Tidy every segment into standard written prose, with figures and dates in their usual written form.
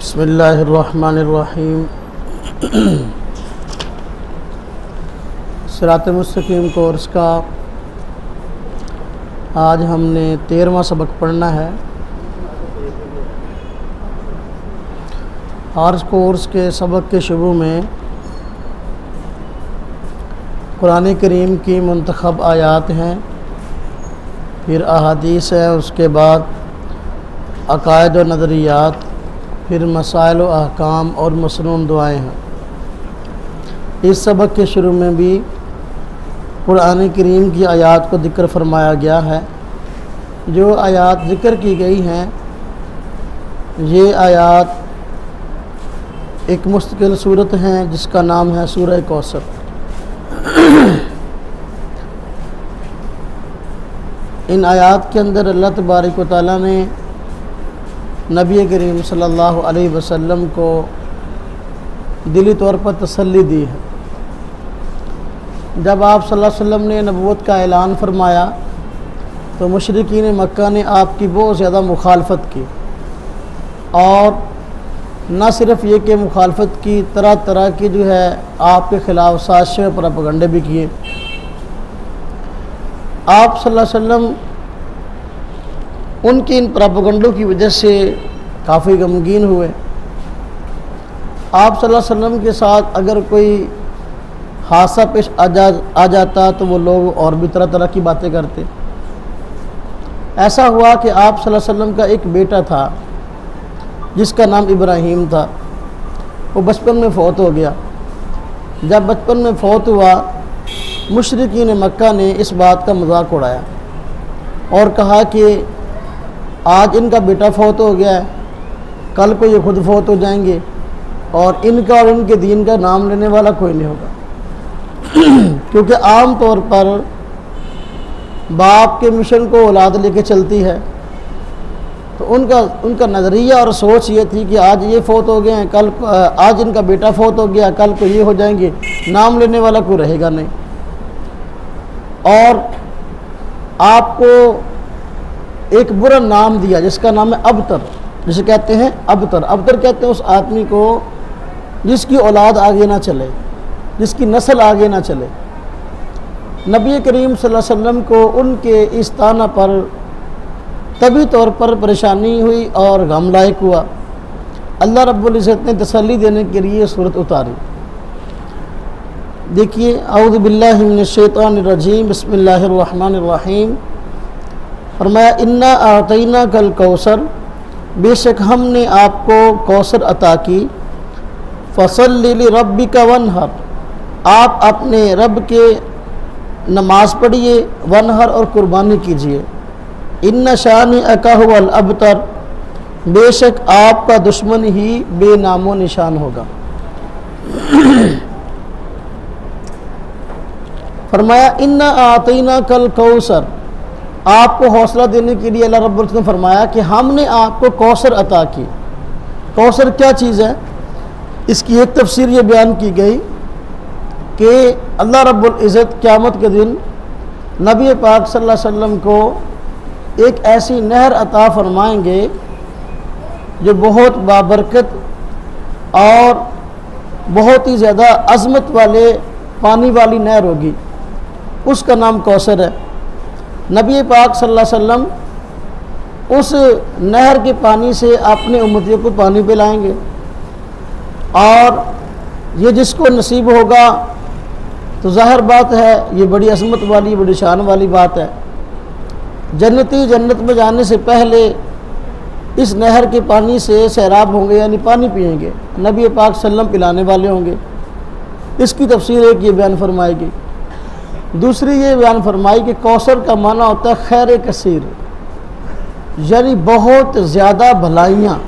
बिस्मिल्लाहिर्रहमानिर्रहीम। सिरात मुस्तकीम कोर्स का आज हमने 13वां सबक पढ़ना है। हर कोर्स के सबक के शुरू में कुरान करीम की मुंतखब आयात हैं, फिर अहादीस है, उसके बाद अकायद व नज़रियात, फिर मसाइल व अहकाम और मसनून दुआएँ हैं। इस सबक के शुरू में भी कुरान करीम की आयात को ज़िक्र फरमाया गया है। जो आयात ज़िक्र की गई हैं, ये आयात एक मुस्तकिल सूरत हैं जिसका नाम है सूरह कौसर। इन आयात के अंदर अल्लाह तबारक व तआला ने नबी करीम सल्लल्लाहु अलैहि वसल्लम को दिली तौर पर तसल्ली दी है। जब आप सल्लल्लाहु अलैहि वसल्लम ने नबूवत का ऐलान फरमाया तो मुशरिकीन मक्का ने आपकी बहुत ज़्यादा मुखालफत की, और न सिर्फ ये कि मुखालफत की, तरह तरह की जो है आपके ख़िलाफ़ साजिशें प्रोपेगेंडे भी किए। आप सल्लल्लाहु अलैहि वसल्लम उनके इन प्रोपेगेंडों की वजह से काफ़ी गमगीन हुए। आप सल्लल्लाहु अलैहि वसल्लम के साथ अगर कोई हादसा पेश आ जाता तो वो लोग और भी तरह तरह की बातें करते। ऐसा हुआ कि आप सल्लल्लाहु अलैहि वसल्लम का एक बेटा था जिसका नाम इब्राहीम था। वो बचपन में फ़ौत हो गया। जब बचपन में फ़ौत हुआ, मुशरिकीन मक्का ने इस बात का मजाक उड़ाया और कहा कि आज इनका बेटा फ़ौत हो गया है, कल को ये खुद फ़ौत हो जाएंगे और इनका और इनके दीन का नाम लेने वाला कोई नहीं होगा। क्योंकि आम तौर पर बाप के मिशन को औलाद लेके चलती है, तो उनका नज़रिया और सोच ये थी कि आज ये फ़ौत हो गए हैं, कल आज इनका बेटा फ़ौत हो गया, कल को ये हो जाएंगे, नाम लेने वाला कोई रहेगा नहीं। और आपको एक बुरा नाम दिया जिसका नाम है अबतर, जिसे कहते हैं अबतर। अबतर कहते हैं उस आदमी को जिसकी औलाद आगे ना चले, जिसकी नस्ल आगे ना चले। नबी करीम सल्लल्लाहु अलैहि वसल्लम को उनके इस ताना पर तभी तौर पर परेशानी हुई और गम लायक हुआ। अल्लाह रब्बुल इज़्ज़त ने तसल्ली देने के लिए सूरत उतारी। देखिए, औज़ु बिल्लाहि मिनश शैतानिर रजीम, बिस्मिल्लाहिर रहमानिर रहीम। फरमाया, इन्ना आतैना कल कौसर, बेशक हमने आपको कौसर अता की। फसल्लि लिरब्बिका वनहर, आप अपने रब के नमाज पढ़िए, वनहर और कुर्बानी कीजिए। इन्ना शानिअका हुवल अबतर, बेशक आपका दुश्मन ही बेनामो निशान होगा। फरमाया, इन्ना आतैना कल कौसर, आपको हौसला देने के लिए अल्लाह रब्बुल इज़्ज़त ने फरमाया कि हमने आपको कौसर अता की। कौसर क्या चीज़ है? इसकी एक तफसीर ये बयान की गई कि अल्लाह रब्बुल इज़्ज़त क़यामत के दिन नबी पाक सल्लल्लाहु अलैहि वसल्लम को एक ऐसी नहर अता फरमाएंगे जो बहुत बाबरकत और बहुत ही ज़्यादा अज़मत वाले पानी वाली नहर होगी। उसका नाम कौसर है। नबी पाक सल्लल्लाहु अलैहि वसल्लम उस नहर के पानी से अपने उम्मतियों को पानी पिलाएंगे, और ये जिसको नसीब होगा तो ज़ाहिर बात है ये बड़ी अज़मत वाली, बड़ी शान वाली बात है। जन्नती जन्नत में जाने से पहले इस नहर के पानी से सैराब होंगे, यानी पानी पिएंगे। नबी पाक सल्लल्लाहु अलैहि वसल्लम पिलाने वाले होंगे। इसकी तफसीर एक ये बयान फरमाएगी। दूसरी ये बयान फरमाई कि कौसर का माना होता है खैर कसीर, यानी बहुत ज़्यादा भलाइयाँ,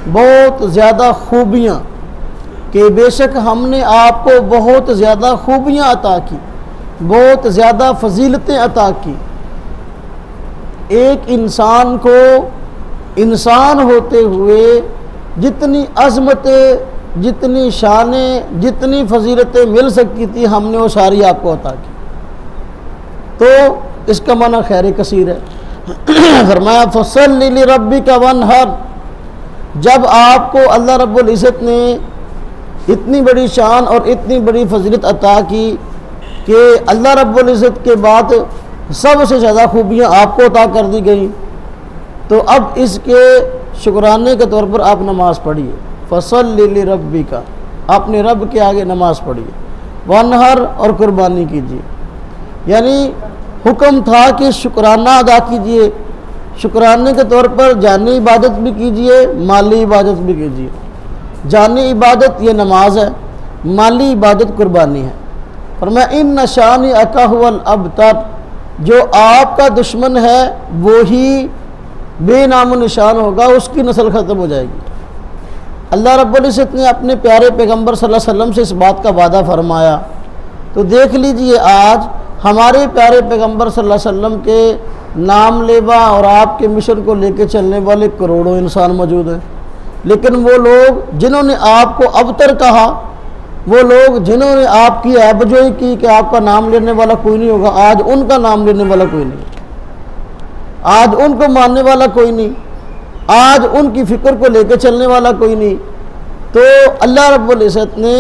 बहुत ज़्यादा खूबियाँ, कि बेशक हमने आपको बहुत ज़्यादा खूबियाँ अता की, बहुत ज़्यादा फजीलतें अता की। एक इंसान को इंसान होते हुए जितनी अज़मतें, जितनी शानें, जितनी फजीलतें मिल सकती थी, हमने वो सारी आपको अता की। तो इसका माना खैर कसीर है। फरमाया, फसल्लि लिरब्बिका वनहर, जब आपको अल्लाह रब्बुल इज़्ज़त ने इतनी बड़ी शान और इतनी बड़ी फजीलत अता की कि अल्लाह रब्बुल इज़्ज़त के बाद सबसे ज़्यादा खूबियाँ आपको अता कर दी गई, तो अब इसके शुक्राने के तौर पर आप नमाज़ पढ़िए। फसल्लि लिरब्बिका, अपने रब के आगे नमाज़ पढ़िए। वनहर, और कुर्बानी कीजिए। यानी हुक्म था कि शुक्राना अदा कीजिए, शुक्राने के तौर पर जानी इबादत भी कीजिए, माली इबादत भी कीजिए। जानी इबादत ये नमाज है, माली इबादत कुर्बानी है। और मैं इन नशानी अकाहुल अबतर, जो आपका दुश्मन है वो ही बेनाम निशान होगा, उसकी नस्ल ख़त्म हो जाएगी। अल्लाह रब्बुल इज़्ज़त ने अपने प्यारे पैगम्बर सल्लल्लाहु अलैहि वसल्लम से इस बात का वादा फरमाया। तो देख लीजिए आज हमारे प्यारे पैगम्बर सल्लल्लाहु अलैहि वसल्लम के नाम लेवा और आपके मिशन को लेकर चलने वाले करोड़ों इंसान मौजूद हैं, लेकिन वो लोग जिन्होंने आपको अबतर कहा, वो लोग जिन्होंने आपकी ऐबजोई की कि आपका नाम लेने वाला कोई नहीं होगा, आज उनका नाम लेने वाला कोई नहीं, आज उनको मानने वाला कोई नहीं, आज उनकी फ़िक्र को लेकर चलने वाला कोई नहीं। तो अल्लाह रब्बुल इज़्ज़त ने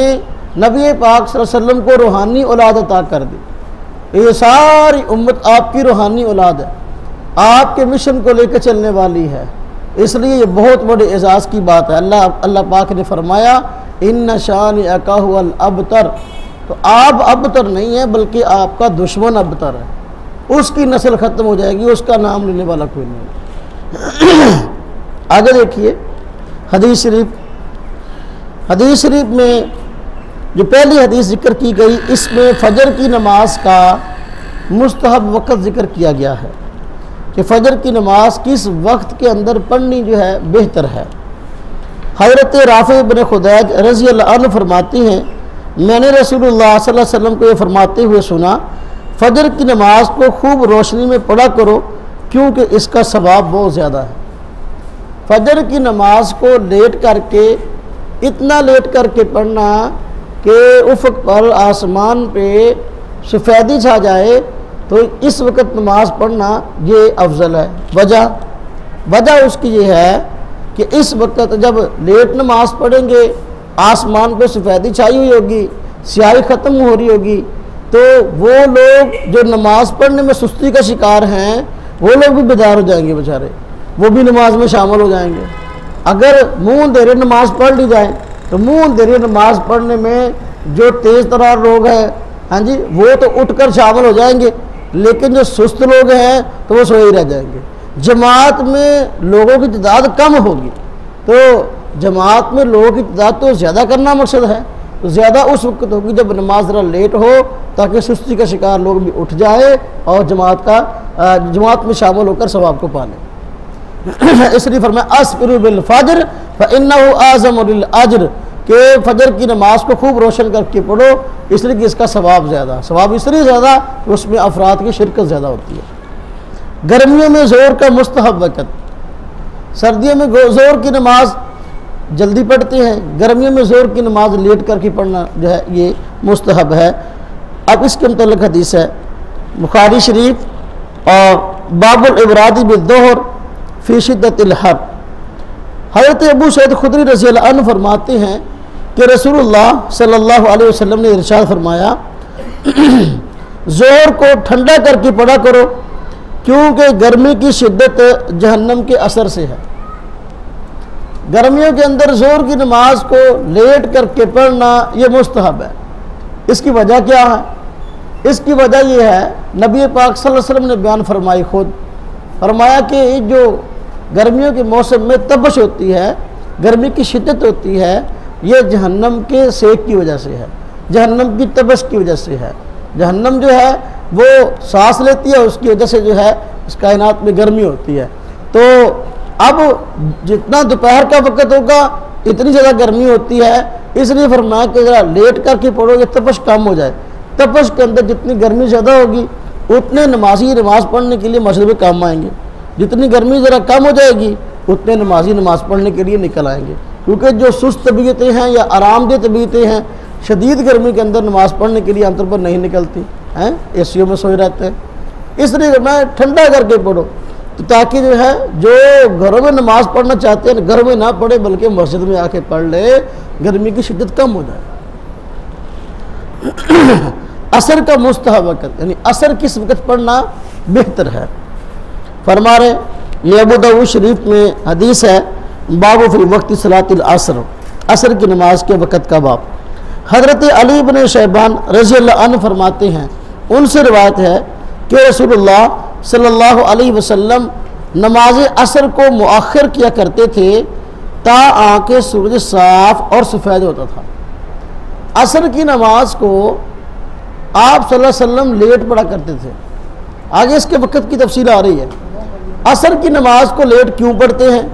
नबी पाक सल्लल्लाहु अलैहि वसल्लम को रूहानी औलाद अता कर दी। ये सारी उम्मत आपकी रूहानी औलाद है, आपके मिशन को लेकर चलने वाली है, इसलिए ये बहुत बड़े एजाज़ की बात है। अल्लाह पाक ने फरमाया इन्न शान अकाहुल अबतर, तो आप अबतर नहीं है बल्कि आपका दुश्मन अबतर है, उसकी नस्ल ख़त्म हो जाएगी, उसका नाम लेने वाला कोई नहीं। आगे देखिए हदीस शरीफ में जो पहली हदीस जिक्र की गई, इसमें फ़जर की नमाज का मुस्तहब वक़्त ज़िक्र किया गया है कि फ़जर की नमाज किस वक्त के अंदर पढ़नी जो है बेहतर है। हज़रत राफ़ी इब्न खुदैज रज़ी अल्लाह अन्हु फरमाती हैं, मैंने रसूलुल्लाह सल्लल्लाहु अलैहि वसल्लम को ये फरमाते हुए सुना, फ़जर की नमाज को खूब रोशनी में पढ़ा करो क्योंकि इसका सवाब बहुत ज़्यादा है। फ़जर की नमाज को लेट करके, इतना लेट करके पढ़ना कि उफ़क़ पर आसमान पे सफ़ेदी छा जाए, तो इस वक्त नमाज पढ़ना ये अफजल है। वजह उसकी ये है कि इस वक्त जब लेट नमाज पढ़ेंगे, आसमान पे सफ़ेदी छाई हुई होगी, स्याही ख़त्म हो रही होगी, तो वो लोग जो नमाज पढ़ने में सुस्ती का शिकार हैं वो लोग भी बेदार हो जाएंगे बेचारे, वो भी नमाज में शामिल हो जाएंगे। अगर मुँह अंधेरे नमाज पढ़ ली जाए तो मुँह अंधेरे नमाज पढ़ने में जो तेज़ तरार लोग हैं, हाँ जी, वो तो उठकर शामिल हो जाएंगे, लेकिन जो सुस्त लोग हैं तो वो सोए ही रह जाएंगे। जमात में लोगों की तादाद कम होगी, तो जमात में लोगों की तादाद तो ज़्यादा करना मकसद है, तो ज़्यादा उस वक्त होगी जब नमाज ज़रा लेट हो, ताकि सुस्ती का शिकार लोग भी उठ जाए और जमात में शामिल होकर सवाब को पा लें। इसलिए फरमाया अस्बिरु बिल फज्र फइन्नहु आज़मु लिल अज्र, कि फजर की नमाज को खूब रोशन करके पढ़ो, इसलिए कि इसका सवाब ज़्यादा, सवाब इसलिए ज़्यादा कि उसमें अफराद की शिरकत ज़्यादा होती है। गर्मियों में ज़ोर का मुस्तहब वक़्त, सर्दियों में ज़ोर की नमाज जल्दी पढ़ते हैं, गर्मियों में ज़ोर की नमाज लेट करके पढ़ना जो है ये मुस्तहब है। अब इसके मुतल्लिक़ हदीस है बुखारी शरीफ और बाबुल इबरादी बिद्दोहर फ़ी शिद्दतिल हर। हज़रत अबू सईद खुदरी रज़ी अल्लाह अन्हु फरमाते हैं कि रसूलुल्लाह सल्लल्लाहु अलैहि वसल्लम ने इरशाद फरमाया, ज़ोहर को ठंडा करके पढ़ा करो क्योंकि गर्मी की शिद्दत जहन्नम के असर से है। गर्मियों के अंदर ज़ोहर की नमाज को लेट करके पढ़ना ये मुस्तहब है। इसकी वजह क्या है? इसकी वजह यह है, नबी पाक सल्लल्लाहु अलैहि वसल्लम ने बयान फरमाई, खुद फरमाया कि जो गर्मियों के मौसम में तपश होती है, गर्मी की शिद्दत होती है, ये जहन्नम के सेक की वजह से है, जहन्नम की तपश की वजह से है। जहन्नम जो है वो सांस लेती है, उसकी वजह से जो है इस कायनात में गर्मी होती है। तो अब जितना दोपहर का वक्त होगा इतनी ज़्यादा गर्मी होती है, इसलिए फरमाया कि ज़रा लेट करके पढ़ोगे तपश कम हो जाए। तपश के अंदर जितनी गर्मी ज़्यादा होगी उतने नमाजी नमाज़ पढ़ने के लिए मस्जिद में काम आएंगे, जितनी गर्मी ज़रा कम हो जाएगी उतने नमाजी नमाज़ पढ़ने के लिए निकल आएंगे। क्योंकि जो सुस्त तबीयतें हैं या आरामदेह तबीयतें हैं, शदीद गर्मी के अंदर नमाज़ पढ़ने के लिए आमतौर पर नहीं निकलती हैं, एसियों में सोए रहते हैं। इसलिए मैं ठंडा करके पढ़ो। ताकि जो है जो घरों में नमाज पढ़ना चाहते हैं घर में ना पढ़े बल्कि मस्जिद में आके पढ़ ले, गर्मी की शिद्दत कम हो जाए। असर का मुस्तहब वक़्त यानी असर किस वक़्त पढ़ना बेहतर है। फरमा रहे ये अबू दाऊद शरीफ में हदीस है, बाबू फी वक्ति सलातिल असर, असर की नमाज के वक़्त का बाब। हज़रत अली इब्न शैबान रज़ी अल्लाह अन्हु फरमाते हैं, उनसे रिवायत है कि रसूलुल्लाह सल्लल्लाहु अलैहि वसल्लम नमाज असर को मुअख्खर किया करते थे ता आके सूरज साफ और सफ़ेद होता था। असर की नमाज को आप सल्लल्लाहु अलैहि वसल्लम लेट पढ़ा करते थे। आगे इसके वक़्त की तफसील आ रही है। असर की नमाज को लेट क्यों पढ़ते हैं?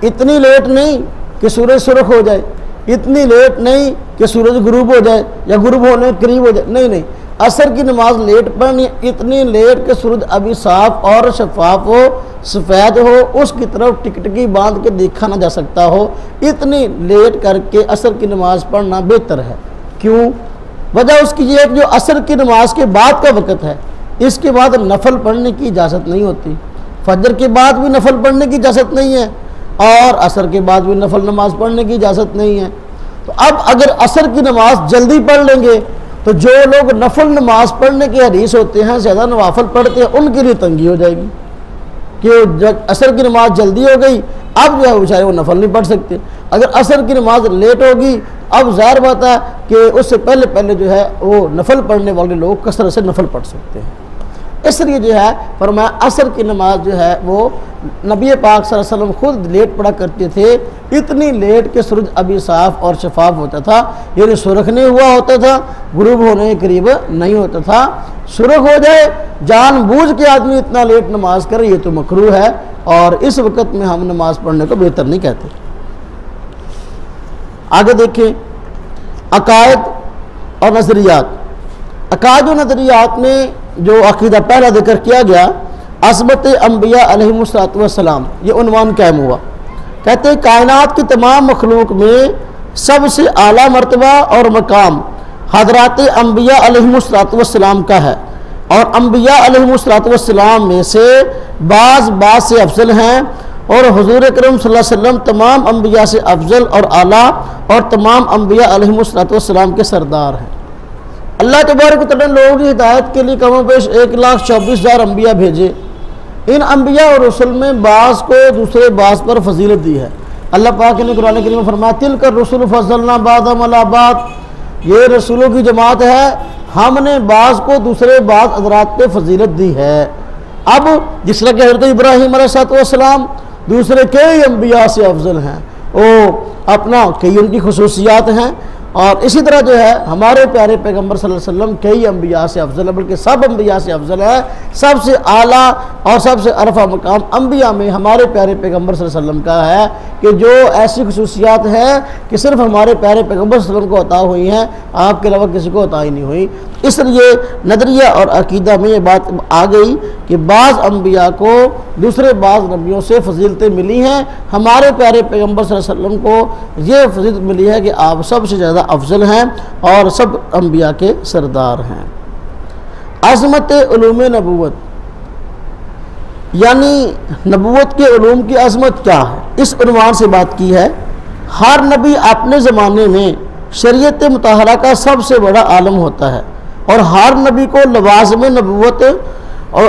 इतनी लेट नहीं कि सूरज सुर्ख हो जाए, इतनी लेट नहीं कि सूरज गुरूब हो जाए या गुरूब होने के करीब हो जाए, नहीं नहीं, असर की नमाज लेट पढ़नी, इतनी लेट कि सूरज अभी साफ और शफाफ हो, सफ़ेद हो, उसकी तरफ टिकटकी बांध के देखा ना जा सकता हो, इतनी लेट करके असर की नमाज पढ़ना बेहतर है। क्यों? वजह उसकी ये है कि जो असर की नमाज के बाद का वक़्त है, इसके बाद नफल पढ़ने की इजाज़त नहीं होती। फजर के बाद भी नफल पढ़ने की इजाज़त नहीं है और असर के बाद भी नफल नमाज पढ़ने की इजाज़त नहीं है। तो अब अगर असर की नमाज जल्दी पढ़ लेंगे तो जो लोग नफल नमाज पढ़ने के हरीस होते हैं, ज़्यादा नवाफल पढ़ते हैं, उनके लिए तंगी हो जाएगी कि जब असर की नमाज जल्दी हो गई अब जो है बेचारे वो नफल नहीं पढ़ सकते। अगर असर की नमाज लेट होगी अब ज़ाहिर बात है कि उससे पहले पहले जो है वो नफल पढ़ने वाले लोग कसरत से नफल पढ़ सकते हैं। इसलिए जो है फरमाया असर की नमाज जो है वो नबी पाक सल्लल्लाहु अलैहि वसल्लम खुद लेट पढ़ा करते थे, इतनी लेट कि सूरज अभी साफ और शफाफ होता था, यानी सुर्ख नहीं हुआ होता था, गुरूब होने के करीब नहीं होता था। सुर्ख हो जाए जानबूझ के आदमी इतना लेट नमाज करे ये तो मकरूह है और इस वक़्त में हम नमाज पढ़ने को बेहतर नहीं कहते। आगे देखें अकायद और नज़रियात। अकायद और नज़रियात में जो अक़ीदा पहला जिक्र किया गया असमत अम्बिया अलैहिमुस्सलाम, ये उन्वान कायम हुआ। कहते हैं कायनात की तमाम मखलूक में सबसे आला मर्तबा और मकाम हज़रात अम्बिया अलैहिमुस्सलाम का है और अम्बिया अलैहिमुस्सलाम में से बाज़ से अफजल हैं और हुज़ूर अकरम सल्लल्लाहु अलैहि वसल्लम तमाम अम्बिया से अफजल और आला और तमाम अम्बिया अलैहिमुस्सलाम के सरदार हैं। अल्लाह तबारक व तआला लोगों की हिदायत के लिए कम पेश 1,24,000 अम्बिया भेजे। इन अम्बिया और रसूल में बाज़ को दूसरे बाज़ पर फजीलत दी है। अल्लाह पाक ने कुरान करीम में फरमाया तिलकर रसूल फज़लना बादम अला बाद, ये रसूलों की जमात है, हमने बाज़ को दूसरे बाज़ हज़रात पे फजीलत दी है। अब जिस तरह के हज़रत इब्राहीम अलैहिस्सलाम दूसरे कई अम्बिया से अफजल हैं, वो अपना कई उनकी खुसूसियात हैं और इसी तरह जो है हमारे प्यारे पैगम्बर सल्लल्लाहु अलैहि वसल्लम कई अम्बिया से अफजल है, बल्कि सब अम्बिया से अफजल है। सबसे आला और सबसे अरफा मकाम अम्बिया में हमारे प्यारे पैगम्बर सल्लल्लाहु अलैहि वसल्लम का है कि जो ऐसी खुसूसियात है कि सिर्फ हमारे प्यारे पैगम्बर सल्लल्लाहु अलैहि वसल्लम को अता हुई हैं, आपके अलावा किसी को अता ही नहीं हुई। इसलिए नज़रिया और अकीदा में ये बात आ गई कि बाज़ अम्बिया को दूसरे बाज़ नबियों से फजीलतें मिली हैं। हमारे प्यारे पैगम्बर सल्लल्लाहु अलैहि वसल्लम को ये फजीलत मिली है कि आप सबसे ज़्यादा अफजल हैं और सब अम्बिया के सरदार हैं। अज़मत उलूम नबूवत यानी नबूवत के उलूम की अज़मत क्या है, इस उन्वान से बात की है। हर नबी अपने ज़माने में शरीयत मुतहरा का सबसे बड़ा आलम होता है और हर नबी को लवाज़िम नबूवत और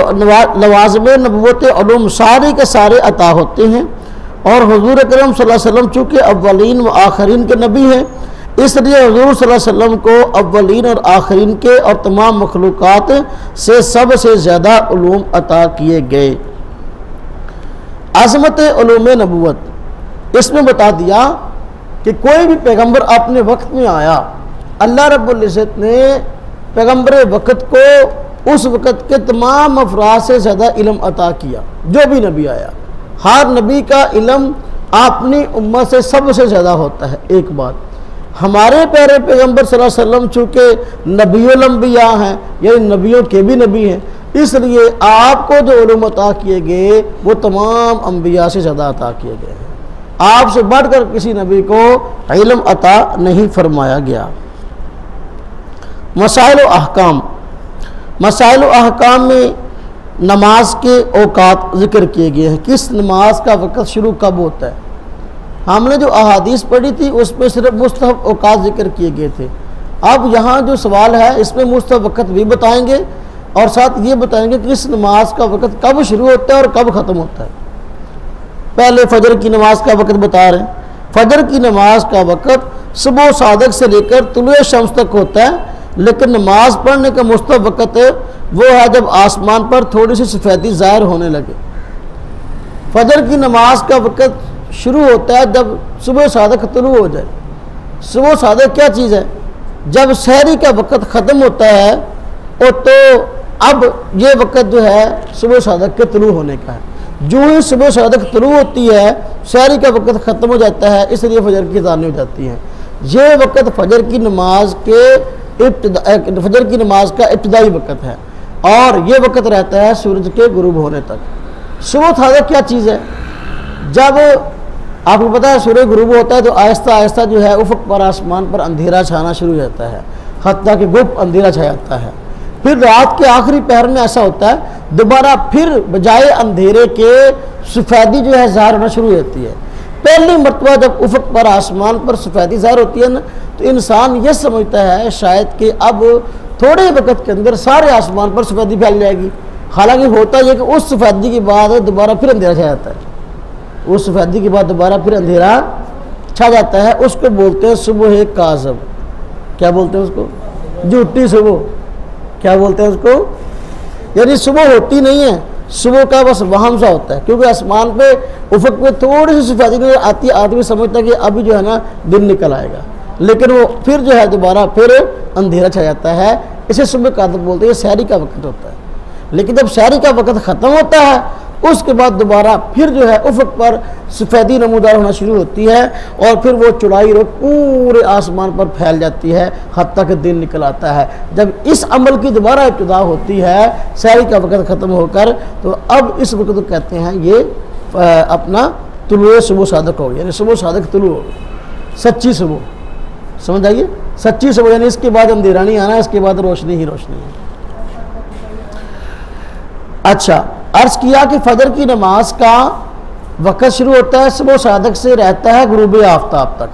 लवाज़िम नबूवत उलूम सारे के सारे अता होते हैं और हुज़ूर अकरम सल्लल्लाहु अलैहि वसल्लम चूँकि अव्वलीन व आखिरीन के नबी हैं, इसलिए हुज़ूर सल्लल्लाहु अलैहि वसल्लम को अव्वलीन और आखिरीन के और तमाम मखलूक़ात से सबसे ज़्यादा उलूम अता किए गए। अज़मत उलूम नबूवत इसमें बता दिया कि कोई भी पैगंबर अपने वक्त में आया, अल्लाह रब्बुल इज़्ज़त ने पैगंबर वक्त को उस वक्त के तमाम अफराद से ज़्यादा इल्म अता किया। जो भी नबी आया, हर नबी का इल्म अपनी उम्मत से सबसे ज़्यादा होता है। एक बात, हमारे प्यारे पैगंबर सल्लल्लाहु अलैहि वसल्लम चूँकि नबियुल अंबिया हैं, ये नबियों के भी नबी हैं, इसलिए आपको जो उलूम अता किए गए वो तमाम अंबिया से ज़्यादा अता किए गए हैं। आपसे बढ़कर किसी नबी को इल्म अता नहीं फरमाया गया। मसाइल व अहकाम, मसाइल व अहकाम में नमाज के औकात ज़िक्र किए गए हैं, किस नमाज का वक़्त शुरू कब होता है। हमने जो अहादीस पढ़ी थी उसमें सिर्फ मुस्तहब औकात ज़िक्र किए गए थे। अब यहाँ जो सवाल है इसमें मुस्तहब वक़्त भी बताएंगे और साथ ये बताएंगे कि इस नमाज का वक़्त कब शुरू होता है और कब ख़त्म होता है। पहले फ़जर की नमाज का वक़्त बता रहे हैं। फ़जर की नमाज का वक़्त सुबह सादक से लेकर तुलुए शम्स तक होता है, लेकिन नमाज पढ़ने का मुस्तहब वक़्त वो है जब आसमान पर थोड़ी सी सफ़ेदी ज़ाहिर होने लगे। फ़जर की नमाज का वक़्त शुरू होता है जब सुबह सादक तुलू हो जाए। सुबह सादक क्या चीज़ है? जब सहरी का वक़्त ख़त्म होता है और तो अब ये वक़्त जो है सुबह सादक के तुलू होने का है। जो ही सुबह सादक तुलू होती है सहरी का वक़्त ख़त्म हो जाता है, इसलिए फ़जर की अज़ान हो जाती है। ये वक़्त फ़जर की नमाज फ़जर की नमाज का इब्तिदाई वक़्त है और ये वक़्त रहता है सूरज के गुरूब होने तक। सुबह सादक क्या चीज़ है? जब आपको पता है सूरज गुरूब होता है तो आहिस्ता आहिस्ता जो है उफ़क़ पर आसमान पर अंधेरा छाना शुरू हो जाता है, हत्ता कि गुप्त अंधेरा छा जाता है। फिर रात के आखिरी पहर में ऐसा होता है दोबारा फिर बजाय अंधेरे के सफ़ेदी जो है ज़ाहिर होना शुरू हो जाती है। पहली मरतबा जब उफ़क़ पर आसमान पर सफ़ेदी ज़ाहिर होती है ना तो इंसान ये समझता है शायद कि अब थोड़े वक़्त के अंदर सारे आसमान पर सफ़ेदी फैल जाएगी। हालांकि होता यह कि उस सफ़ेदी के बाद दोबारा फिर अंधेरा छा जाता है। उस सफ़ेदी के बाद दोबारा फिर अंधेरा छा जाता है। उसको बोलते हैं सुबह काज़ब। क्या बोलते हैं उसको? झूठी सुबह। क्या बोलते हैं उसको? यानी सुबह होती नहीं है, सुबह का बस वहम सा होता है, क्योंकि आसमान पे उफ़क़ पे थोड़ी सी सफ़ेदी नज़र आती है। आदमी समझता है कि अभी जो है ना दिन निकल आएगा, लेकिन वो फिर जो है दोबारा फिर अंधेरा छा जाता है। इसे सुबह काज़ब बोलते हैं। सहरी का वक़्त होता है। लेकिन जब सहरी का वक़्त ख़त्म होता है उसके बाद दोबारा फिर जो है उफ़क़ पर सफ़ेदी नमूदार होना शुरू होती है और फिर वो चौड़ाई रोक पूरे आसमान पर फैल जाती है हत्ता कि दिन निकल आता है। जब इस अमल की दोबारा इब्तिदा होती है सहरी का वक़्त ख़त्म होकर, तो अब इस वक़्त को कहते हैं ये अपना तुलुए सुबह सादक हो, यानी सुबह सादक तुलु हो, सच्ची सुबह। समझ आइए, सच्ची सुबह यानी इसके बाद अंधेरा नहीं आना, इसके बाद रोशनी ही रोशनी है। अच्छा, अर्ज़ किया कि फ़जर की नमाज का वक़्त शुरू होता है सुबह सादक से, रहता है गुरूब आफ्ताब तक।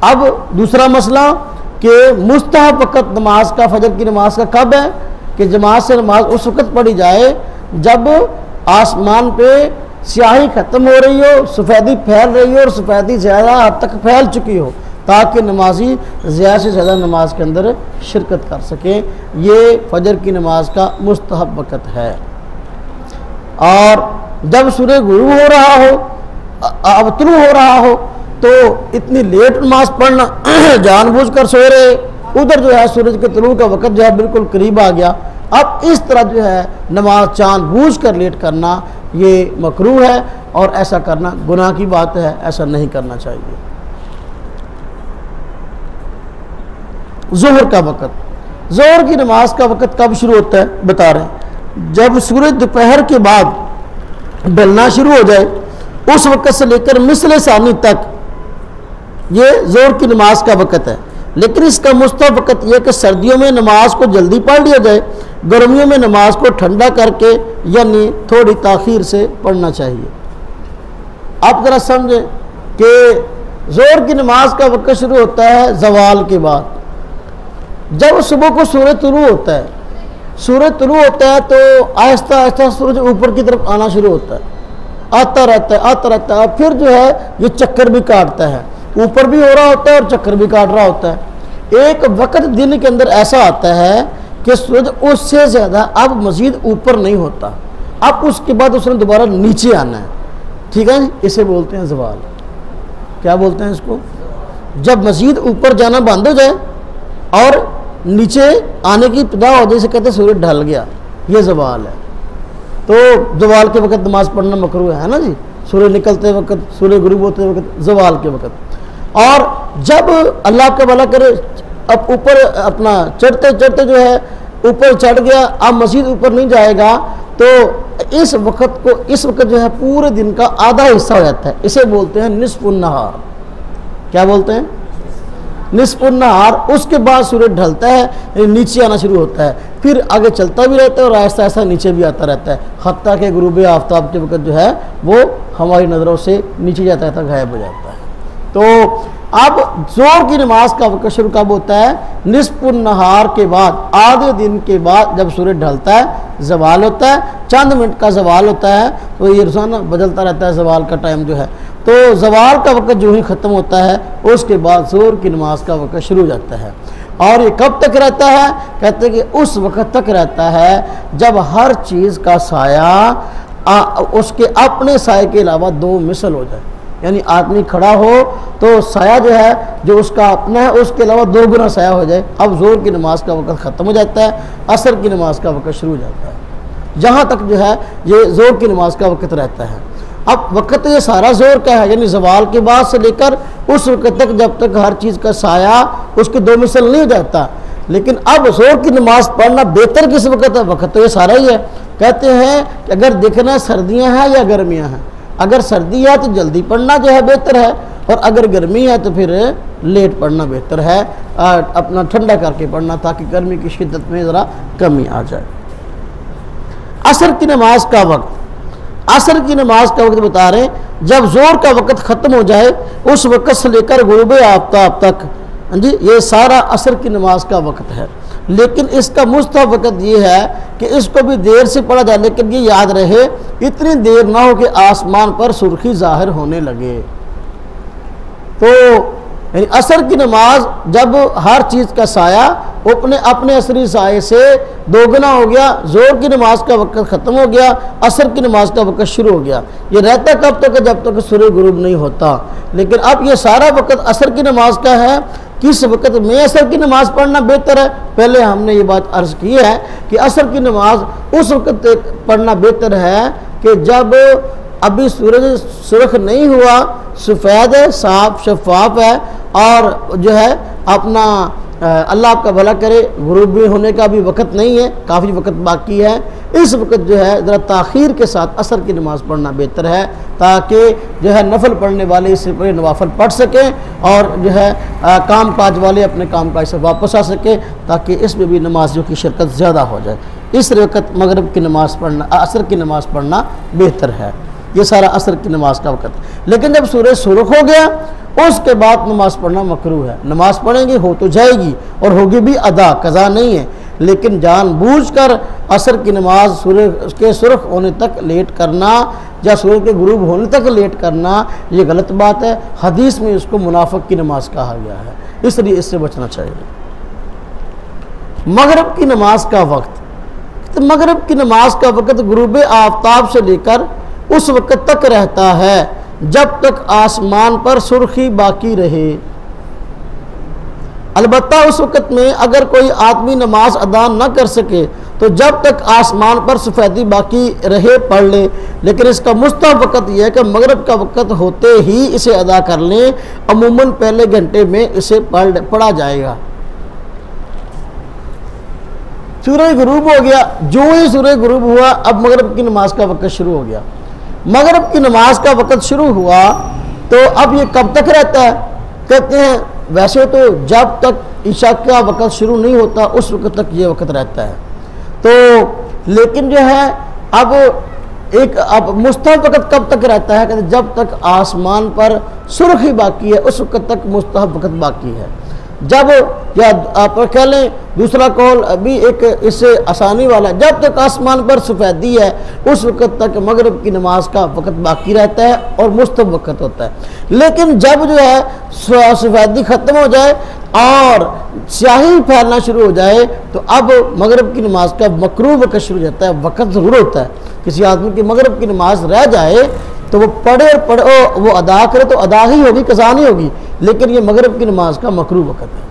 अब दूसरा मसला कि मुस्तहब वक़्त नमाज का फ़जर की नमाज का कब है कि जमात से नमाज उस वक़्त पढ़ी जाए जब आसमान पे स्याही ख़त्म हो रही हो, सफ़ेदी फैल रही हो और सफ़ेदी ज़्यादा हद तक फैल चुकी हो, ताकि नमाजी ज़्यादा से ज़्यादा नमाज के अंदर शिरकत कर सकें। ये फ़जर की नमाज का मुस्तहब वक़्त है। और जब सूरज गुरूब हो रहा हो, अब तुलू हो रहा हो, तो इतनी लेट नमाज पढ़ना, जानबूझकर सो रहे, उधर जो है सूरज के तुलू का वक़्त जो है बिल्कुल करीब आ गया। अब इस तरह जो है नमाज जानबूझ कर लेट करना ये मकरूह है और ऐसा करना गुनाह की बात है, ऐसा नहीं करना चाहिए। ज़ोहर का वक़्त, ज़ोहर की नमाज का वक़्त कब शुरू होता है बता रहे हैं। जब सूरज दोपहर के बाद ढलना शुरू हो जाए उस वक़्त से लेकर मिसले सानी तक ये ज़ोहर की नमाज का वक़्त है। लेकिन इसका मुस्तहब वक़्त यह कि सर्दियों में नमाज को जल्दी पढ़ लिया जाए, गर्मियों में नमाज को ठंडा करके यानी थोड़ी ताख़ीर से पढ़ना चाहिए। आप ज़रा समझें कि ज़ोहर की नमाज का वक़्त शुरू होता है ज़वाल के बाद। जब सुबह को सूरज तुलू होता है, सूरज तुलू होता है तो आहिस्ता आहिस्ता सूरज ऊपर की तरफ आना शुरू होता है, आता रहता है। फिर जो है ये चक्कर भी काटता है, ऊपर भी हो रहा होता है और चक्कर भी काट रहा होता है। एक वक़्त दिन के अंदर ऐसा आता है कि सूरज उससे ज़्यादा अब मज़ीद ऊपर नहीं होता, अब उसके बाद उसने दोबारा नीचे आना है। ठीक है, इसे बोलते हैं ज़वाल। क्या बोलते हैं इसको? जब मज़ीद ऊपर जाना बंद हो जाए और नीचे आने की इब्तिदा हो जाए, से कहते हैं सूरज ढल गया, ये ज़वाल है। तो ज़वाल के वक़्त नमाज पढ़ना मकरूह है ना जी। सूरज निकलते वक़्त, सूरज गुरूब होते वक़्त, ज़वाल के वक़्त। और जब अल्लाह का भला करे अब ऊपर अपना चढ़ते चढ़ते जो है ऊपर चढ़ गया, अब मज़ीद ऊपर नहीं जाएगा, तो इस वक़्त जो है पूरे दिन का आधा हिस्सा हो जाता है। इसे बोलते हैं निस्फ़ुन नहार। क्या बोलते हैं? निस्फ़ुन नहार। उसके बाद सूरज ढलता है, नीचे आना शुरू होता है। फिर आगे चलता भी रहता है और आहिस्ता आहिस्ता नीचे भी आता रहता है, हत्ता के गुरूब आफ्ताब के वक्त जो है वो हमारी नज़रों से नीचे जाता रहता है, गायब हो जाता है। तो अब जोर की नमाज का वक्त शुरू कब होता है? निस्फुन नहार के बाद, आधे दिन के बाद, जब सूरज ढलता है, जवाल होता है, चंद मिनट का जवाल होता है। तो ये रोज़ाना बदलता रहता है जवाल का टाइम जो है। तो जवाल का वक्त जो ही ख़त्म होता है उसके बाद जोर की नमाज का वक्त शुरू हो जाता है। और ये कब तक रहता है? कहते हैं कि उस वक्त तक रहता है जब हर चीज़ का साया उसके अपने साये के अलावा दो मिसल हो जाए। यानी आदमी खड़ा हो तो साया जो है जो उसका अपना है उसके अलावा दो गुना साया हो जाए। अब जोर की नमाज का वक्त ख़त्म हो जाता है, असर की नमाज का वक्त शुरू हो जाता है। जहाँ तक जो है ये जोर की नमाज का वक्त रहता है। अब वक्त ये सारा जोर का है, यानी जवाल के बाद से लेकर उस वक्त तक जब तक हर चीज़ का साया उसके दो मिसल नहीं हो जाता। लेकिन अब जोर की नमाज पढ़ना बेहतर किस वक्त है? वक्त तो ये सारा ही है। कहते हैं कि अगर देखना सर्दियाँ हैं या गर्मियाँ हैं, अगर सर्दी है तो जल्दी पढ़ना जो है बेहतर है, और अगर गर्मी है तो फिर लेट पढ़ना बेहतर है, अपना ठंडा करके पढ़ना ताकि गर्मी की शिद्दत में ज़रा कमी आ जाए। असर की नमाज का वक्त, असर की नमाज का वक्त बता रहे हैं जब जोर का वक्त ख़त्म हो जाए उस वक्त से लेकर गुरूब आफ्ताब तक, जी ये सारा असर की नमाज का वक्त है। लेकिन इसका मुस्तहब वक्त ये है कि इसको भी देर से पढ़ा जाए, लेकिन ये याद रहे इतनी देर ना हो कि आसमान पर सुर्खी जाहिर होने लगे। तो यानी असर की नमाज जब हर चीज़ का साया अपने अपने असरी साये से दोगुना हो गया, जोर की नमाज का वक्त ख़त्म हो गया, असर की नमाज का वक्त शुरू हो गया। ये रहता कब तक? जब तक सूरज गुरूब नहीं होता। लेकिन अब ये सारा वक्त असर की नमाज का है। किस वक्त में असर की नमाज पढ़ना बेहतर है? पहले हमने ये बात अर्ज़ की है कि असर की नमाज उस वक्त पढ़ना बेहतर है कि जब अभी सूरज सुर्ख नहीं हुआ, सफ़ेद है, साफ शफाफ है, और जो है अपना अल्लाह आपका भला करे गुरूब भी होने का भी वक्त नहीं है, काफ़ी वक्त बाकी है। इस वक्त जो है ज़रा ताख़ीर के साथ असर की नमाज़ पढ़ना बेहतर है ताकि जो है नफल पढ़ने वाले इससे पहले नवाफल पढ़ सकें, और जो है काम काज वाले अपने काम काज से वापस आ सकें, ताकि इसमें भी नमाजियों की शिरकत ज़्यादा हो जाए। इस वक्त मगरिब की नमाज़ पढ़ना, असर की नमाज़ पढ़ना बेहतर है। ये सारा असर की नमाज का वक्त। लेकिन जब सूरज सुर्ख हो गया उसके बाद नमाज पढ़ना मकरूह है। नमाज पढ़ेंगे हो तो जाएगी और होगी भी अदा, कज़ा नहीं है। लेकिन जानबूझकर असर की नमाज सूरज के सुर्ख होने तक लेट करना या सूरज के गुरूब होने तक लेट करना ये गलत बात है। हदीस में इसको मुनाफिक की नमाज कहा गया है, इसलिए इससे बचना चाहिए। मगरिब की नमाज का वक्त, तो मगरिब की नमाज का वक्त गुरूब आफ्ताब से लेकर उस वक्त तक रहता है जब तक आसमान पर सुर्खी बाकी रहे। अलबत्ता उस वक्त में अगर कोई आदमी नमाज अदा न कर सके तो जब तक आसमान पर सफ़ेदी बाकी रहे पढ़ ले। लेकिन इसका मुस्तहब वक्त यह है कि मगरिब का वक्त होते ही इसे अदा कर लें। अमूमन पहले घंटे में इसे पढ़ा जाएगा। सूरज गुरूब हो गया, जो ही सूरज गुरूब हुआ अब मगरिब की नमाज का वक्त शुरू हो गया। मगरिब की नमाज का वक्त शुरू हुआ तो अब ये कब तक रहता है? कहते हैं वैसे तो जब तक ईशा का वक्त शुरू नहीं होता उस वक्त तक ये वक्त रहता है। तो लेकिन जो है अब मुस्तहब वक्त कब तक रहता है? कहते जब तक आसमान पर सुर्खी बाकी है उस वक्त तक मुस्तहब वक्त बाकी है। जब या आप कह लें दूसरा कौल अभी एक इससे आसानी वाला, जब तक आसमान पर सफ़ेदी है उस वक्त तक मगरिब की नमाज का वक्त बाकी रहता है और मुस्तहब वक्त होता है। लेकिन जब जो है सफ़ेदी ख़त्म हो जाए और स्याही फैलना शुरू हो जाए तो अब मगरिब की नमाज का मकरूह वक्त शुरू हो जाता है। वक्त ज़रूर होता है, किसी आदमी की मगरिब की नमाज रह जाए तो वो पढ़े और पढ़े वो अदा करे तो अदा ही होगी, कज़ा नहीं होगी। लेकिन ये मगरिब की नमाज का मकरूह वक्त है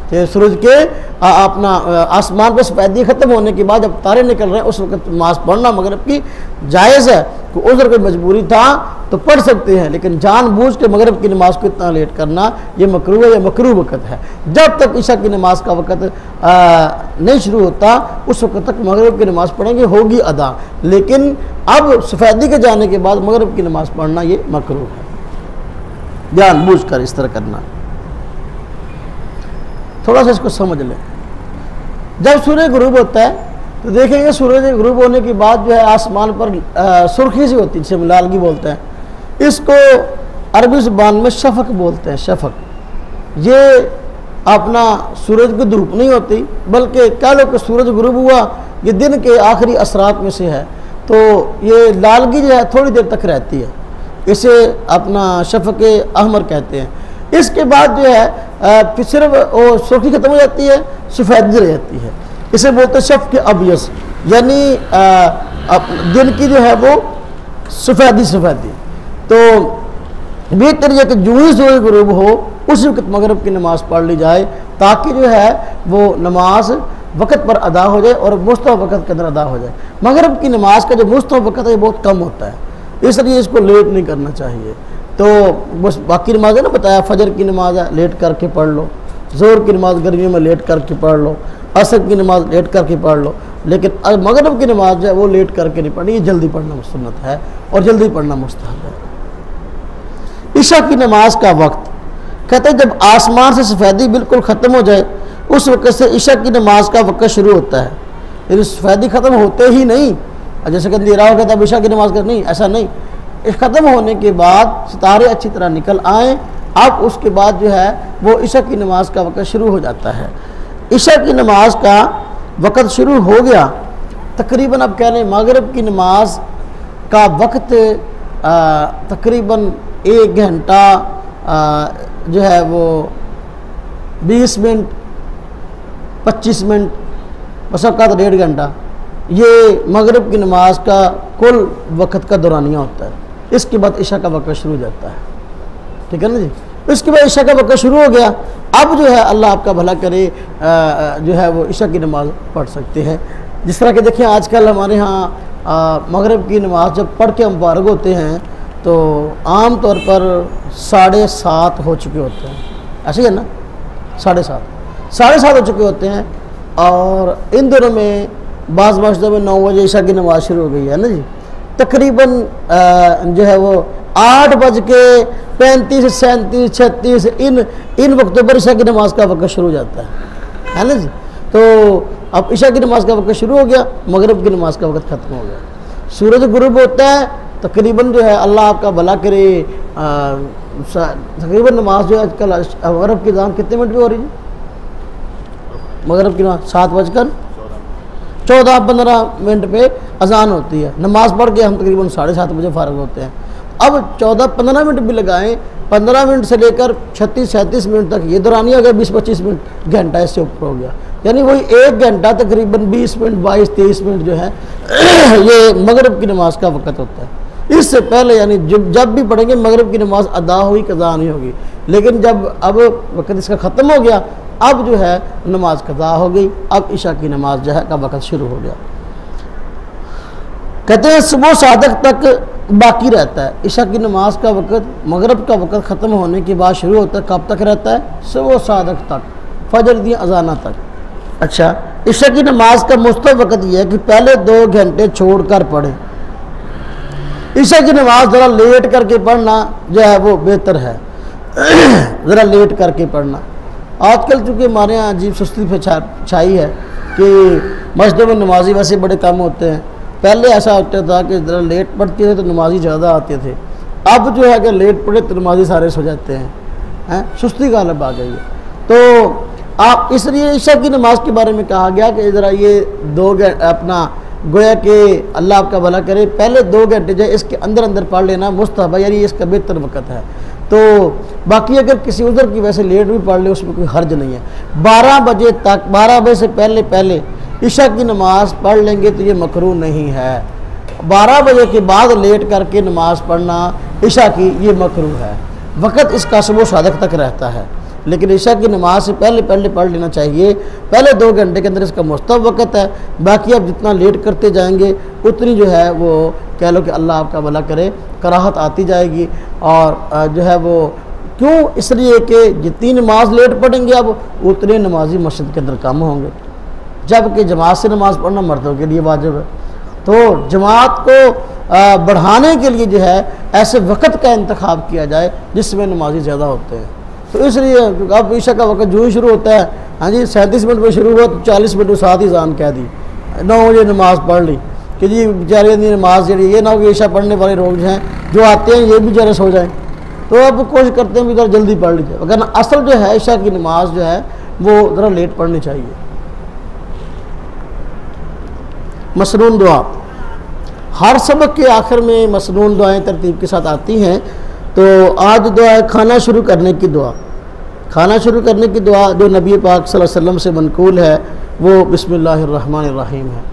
कि सूरज के अपना आसमान पर सफ़ेदी ख़त्म होने के बाद जब तारे निकल रहे हैं उस वक्त नमाज पढ़ना मगरिब की जायज़ है। तो उधर कोई मजबूरी था तो पढ़ सकते हैं, लेकिन जानबूझ के मगरिब की नमाज को इतना लेट करना ये मकरूह है, ये मकरूह वक्त है। जब तक ईशा की नमाज का वक्त नहीं शुरू होता उस वक्त तक मगरिब की नमाज पढ़ेंगे, होगी अदा। लेकिन अब सफ़ेदी के जाने के बाद मगरिब की नमाज पढ़ना ये मकरूह है, जानबूझ कर इस तरह करना। थोड़ा सा इसको समझ लें। जब सूर्य गुरूब होता है तो देखेंगे सूरज गुरूब होने के बाद जो है आसमान पर सुर्खी सी होती है, जिसे लालगी बोलते हैं। इसको अरबी ज़ुबान में शफक बोलते हैं। शफक ये अपना सूरज की धूप नहीं होती, बल्कि कह लो कि सूरज गुरूब हुआ, ये दिन के आखिरी असरात में से है, तो ये लालगी जो है थोड़ी देर तक रहती है, इसे अपना शफक अहमर कहते हैं। इसके बाद जो है सिर्फ वो सुर्खी खत्म हो जाती है, सफ़ेदी रह जाती है, इसे बोलते हैं शफक अबियस, यानी दिन की जो है वो सफ़ेदी सफ़ेदी। तो बेहतर यह कि जो ही सूरज गुरूब हो उस वक्त मगरब की नमाज़ पढ़ ली जाए, ताकि जो है वो नमाज वक़्त पर अदा हो जाए और मुस्तहब वक़्त के अंदर अदा हो जाए। मगरब की नमाज का जो मुस्तहब वक़्त है ये बहुत कम होता है, इसलिए इसको लेट नहीं करना चाहिए। तो बस बाकी नमाज़ें ना बताया, फजर की नमाज है लेट करके पढ़ लो, ज़ोहर की नमाज गर्मियों में लेट करके पढ़ लो, असर की नमाज लेट करके पढ़ लो, लेकिन मगरब की नमाज जो है वो लेट करके नहीं पढ़नी, ये जल्दी पढ़ना सुन्नत है और जल्दी पढ़ना मुस्तहब है। इशा की नमाज का वक्त कहते हैं जब आसमान से सफ़ेदी बिल्कुल ख़त्म हो जाए उस वक्त से इशा की नमाज का वक्त शुरू होता है। यानी सफ़ेदी ख़त्म होते ही नहीं, जैसे कि अंधेरा हो गया तब इशा की नमाज कर, नहीं, ऐसा नहीं। इस ख़त्म होने के बाद सितारे अच्छी तरह निकल आए, अब उसके बाद जो है वो इशा की नमाज का वक्त शुरू हो जाता है। इशा की नमाज का वक्त शुरू हो गया, तकरीबन अब कह लें मगरिब की नमाज का वक्त तकरीबन 1 घंटा जो है वो 20 मिनट 25 मिनट बस का 1.5 घंटा, ये मगरिब की नमाज का कुल वक़्त का दौरानिया होता है। इसके बाद इशा का वक़्त शुरू हो जाता है, ठीक है ना जी। इसके बाद इशा का वक़्त शुरू हो गया, अब जो है अल्लाह आपका भला करे जो है वो इशा की नमाज पढ़ सकते हैं। जिस तरह के देखिए आजकल हमारे यहाँ मगरिब की नमाज जब पढ़ के हम फारिग होते हैं तो आम तौर पर 7:30 हो चुके होते हैं, ऐसे ही है ना, 7:30 हो चुके होते हैं। और इन दिनों में बाज़ मस्जिदों में 9 बजे इशा की नमाज शुरू हो गई है ना जी। तकरीबन जो है वो 8:35 37 36 इन वक्तों पर इशा की नमाज का वक्त शुरू हो जाता है ना जी। तो अब इशा की नमाज का वक्त शुरू हो गया, मगरिब की नमाज का वक्त ख़त्म हो गया, सूरज गुरूब होता है तकरीबन जो है अल्लाह आपका भला करे तकरीबन नमाज जो है आजकल मगरिब की अज़ान कितने मिनट पे हो रही है? मगरिब की नमाज 7:14-15 पे अज़ान होती है। नमाज पढ़ के हम तकरीबन 7:30 बजे फारिग होते हैं। अब 14-15 मिनट भी लगाएं, 15 मिनट से लेकर 36-37 मिनट तक ये दौरानी हो गया, 20-25 मिनट घंटा इससे ऊपर हो गया, यानी वही 1 घंटा तकरीबन 20 मिनट 22-23 मिनट जो है ये मगरिब की नमाज का वक़्त होता है। इससे पहले यानी जब भी पढ़ेंगे मगरिब की नमाज अदा हुई कज़ा नहीं होगी, लेकिन जब अब वक़्त इसका ख़त्म हो गया अब जो है नमाज कज़ा हो गई, अब इशा की नमाज जो है का वक़्त शुरू हो गया। कहते हैं सुबह सादक तक बाकी रहता है। इशा की नमाज का वक़्त मगरिब का वक़्त ख़त्म होने के बाद शुरू होता है, कब तक रहता है? सुबह सादक तक, फजर दी अज़ाना तक। अच्छा, इशा की नमाज का मुस्तहब वक़्त यह है कि पहले 2 घंटे छोड़ कर पढ़ें। इशा की नमाज ज़रा लेट करके पढ़ना जो है वो बेहतर है, ज़रा लेट करके पढ़ना। आजकल चूँकि हमारे यहाँ अजीब सुस्ती छाई है कि मस्जिदों में नमाजी वैसे बड़े कम होते हैं। पहले ऐसा होता था कि ज़रा लेट पढ़ते थे तो नमाजी ज़्यादा आते थे, अब जो है कि लेट पढ़े तो नमाजी सारे सो जाते हैं, सुस्ती का हालत आ गई है। तो आप इसलिए इशा की नमाज के बारे में कहा गया कि ज़रा ये 2 घंटे अपना गोया कि अल्लाह आपका भला करे पहले 2 घंटे जो इसके अंदर पढ़ लेना मुस्तहब है, यानी इसका बेहतर वक़्त है। तो बाकी अगर किसी उधर की वैसे लेट भी पढ़ ले उसमें कोई हर्ज नहीं है। 12 बजे तक, 12 बजे से पहले इशा की नमाज पढ़ लेंगे तो ये मकरूह नहीं है। 12 बजे के बाद लेट करके नमाज पढ़ना इशा की ये मकरूह है। वक़्त इसका सुबह सादक तक रहता है, लेकिन इशा की नमाज से पहले पढ़ लेना चाहिए। पहले 2 घंटे के अंदर इसका मुस्तहब वक़्त है, बाकी आप जितना लेट करते जाएंगे उतनी जो है वो कह लो कि अल्लाह आपका भला करे कराहत आती जाएगी। और जो है वो क्यों, इसलिए कि जितनी नमाज लेट पढ़ेंगे अब उतने नमाजी मस्जिद के अंदर कम होंगे, जबकि जमात से नमाज़ पढ़ना मर्दों के लिए वाजिब है। तो जमात को बढ़ाने के लिए जो है ऐसे वक़्त का इंतखाब किया जाए जिसमें नमाजी ज़्यादा होते हैं। तो इसलिए अब ईशा का वक़्त जो ही शुरू होता है हाँ जी 37 मिनट में शुरू हुआ तो 40 मिनट में साथ ही अज़ान कह दी, 9 बजे नमाज़ पढ़ ली कि जी बेचारे नमाज जी ये ना हो कि ईशा पढ़ने वाले लोग हैं जो आते हैं ये भी बेचारे सो जाएँ, तो अब कोशिश करते हैं भी ज़रा जल्दी पढ़ लीजिए, वरना असल जो है ईशा की नमाज जो है वो ज़रा लेट पढ़नी चाहिए। मसनून दुआ, हर सबक के आखिर में मसनून दुआएं तरतीब के साथ आती हैं। तो आज दुआ है खाना शुरू करने की दुआ। खाना शुरू करने की दुआ जो नबी पाक सल्लल्लाहु अलैहि वसल्लम से मनकूल है वो बिस्मिल्लाहिर्रहमानिर्रहीम है।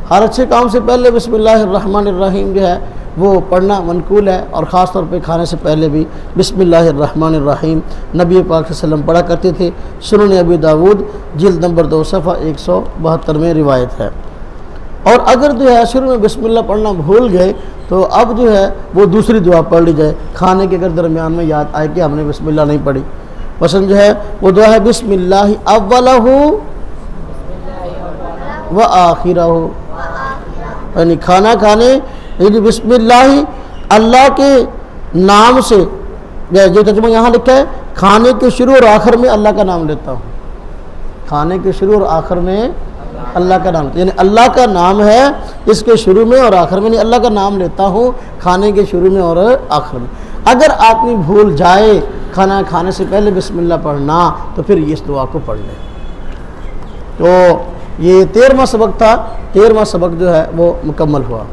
हर अच्छे काम से पहले बिस्मिल्लाहिर्रहमानिर्रहीम जो है वो पढ़ना मनकूल है, और ख़ास तौर पे खाने से पहले भी बिस्मिल्लाहिर्रहमानिर्रहीम नबी पाक सल्लल्लाहु अलैहि वसल्लम पढ़ा करते थे। सुनन अबी दाऊद जिल्द नंबर 2 सफ़ा 172 में रिवायत है। और अगर जो है शुरू में बिस्मिल्लाह पढ़ना भूल गए तो अब जो है वो दूसरी दुआ पढ़ ली जाए, खाने के अगर दरमियान में याद आए कि हमने बिस्मिल्लाह नहीं पढ़ी। पसंद जो है वो दुआ है बिस्मिल्लाहि अव्वलहु व आखिरहु, यानी खाना खाने यानी बिस्मिल्लाहि अल्लाह के नाम से, जो तर्जुमा यहाँ लिखा है खाने के शुरू और आखिर में अल्लाह का नाम लेता हूँ, खाने के शुरू और आखिर में अल्लाह का नाम, यानी अल्लाह का नाम है इसके शुरू में और आखिर में, नहीं अल्लाह का नाम लेता हूँ खाने के शुरू में और आखिर में। अगर आदमी भूल जाए खाना खाने से पहले बिस्मिल्लाह पढ़ना तो फिर इस दुआ को पढ़ ले। तो ये 13वां सबक था, 13वां सबक जो है वो मुकम्मल हुआ।